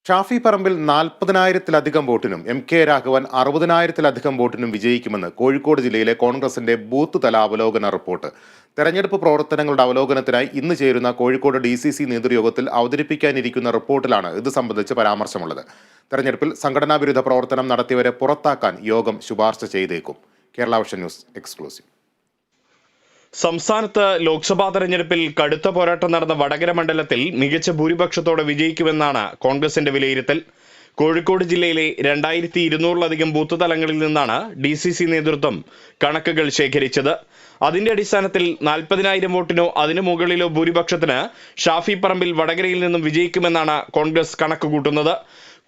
Shafi Parambil 40,000-ലധികം വോട്ടിനും K Raghavan 60,000-ലധികം വോട്ടിനും വിജയിക്കുമെന്ന് Kozhikode ജില്ലയിലെ കോൺഗ്രസിന്റെ booth തല അവലോകന റിപ്പോർട്ട്. തെരഞ്ഞെടുപ്പ് പ്രവർത്തനങ്ങളുടെ അവലോകനത്തിനായി ഇന്ന് ചേരുന്ന കോഴിക്കോട് DCC നേതൃയോഗത്തിൽ അവതരിപ്പിക്കാനിരിക്കുന്ന റിപ്പോർട്ടിലാണ് ഇത് സംബന്ധിച്ച് പരാമർശമുള്ളത്. തെരഞ്ഞെടുപ്പിൽ സംഘടനാ വിരുദ്ധ പ്രവർത്തനം നടത്തിയവരെ പുറത്താക്കാൻ യോഗം ശുപാർശ ചെയ്തേക്കും. Kerala vision news exclusive. സംസ്ഥാനത്ത് ലോക്സഭാ തെരഞ്ഞെടുപ്പിൽ കടുത്ത പോരാട്ടം നടന്ന വടകര മണ്ഡലത്തിൽ മികച്ച ഭൂരിപക്ഷത്തോടെ വിജയിക്കുമെന്നാണ് കോൺഗ്രസിന്റെ വിലയിരുത്തൽ. കോഴിക്കോട് ജില്ലയിലെ 2200-ലധികം ബൂത്ത് തലങ്ങളിൽ നിന്നാണ് DCC നേതൃത്വം കണക്കുകൾ ശേഖരിച്ചത്. അതിന്റെ അടിസ്ഥാനത്തിൽ 40,000 വോട്ടിനോ അതിനു മുകളിലോ ഭൂരിപക്ഷത്തിന് ഷാഫി പറമ്പിൽ വടകരയിൽ നിന്നും വിജയിക്കുമെന്നാണ് കോൺഗ്രസ് കണക്കുകൂട്ടുന്നത്.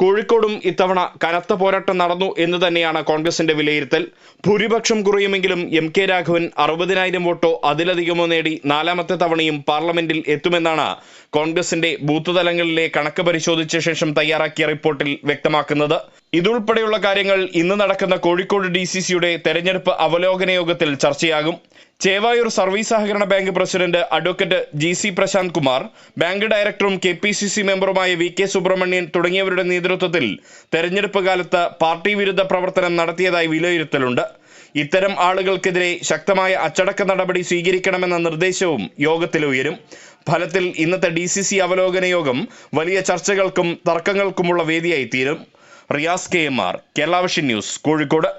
കോഴിക്കോടും ഇത്തവണ കനത്ത പോരാട്ടം നടന്നു എന്ന് തന്നെയാണ് കോൺഗ്രസിന്റെ വിലയിരുത്തൽ. ഭൂരിപക്ഷം കുറയുമെങ്കിലും കെ രാഘവൻ 60,000 വോട്ടോ അതിലധികമോ നേടി 4ാമത്തെ തവണയും പാർലമെന്റിൽ എത്തുമെന്നാണ് കോൺഗ്രസിന്റെ ബൂത്ത് തലങ്ങളിലെ കണക്ക് പരിശോധിച്ച ശേഷം തയ്യാറാക്കിയ റിപ്പോർട്ടിൽ വ്യക്തമാക്കുന്നത്. ഇതുൾപ്പെടെയുള്ള കാര്യങ്ങൾ ഇന്ന് നടക്കുന്ന കോഴിക്കോട് DCCയുടെ തെരഞ്ഞെടുപ്പ് അവലോകന യോഗത്തിൽ ചർച്ചയാകും. ചേവായൂർ സർവീസ് സഹകരണ bank president advocate GC Prashanth Kumar, bank ഡയറക്ടറും KPCC മെമ്പറുമായ VK സുബ്രഹ്മണ്യൻ തുടങ്ങിയവരുടെ നേതൃത്വത്തിൽ തെരഞ്ഞെടുപ്പ് കാലത്ത് പാർട്ടി വിരുദ്ധ പ്രവർത്തനം നടത്തിയതായി വിലയിരുത്തലുണ്ട്. ഇത്തരം ആളുകൾക്കെതിരെ ശക്തമായ അച്ചടക്ക നടപടി സ്വീകരിക്കണമെന്ന നിർദ്ദേശവും യോഗത്തിൽ ഉയരും. ഫലത്തിൽ ഇന്നത്തെ DCC അവലോകന യോഗം വലിയ ചർച്ചകൾക്കും തർക്കങ്ങൾക്കുമുള്ള വേദിയായി തീരും. Riyas KMR, Kerala vision news, Kozhikode.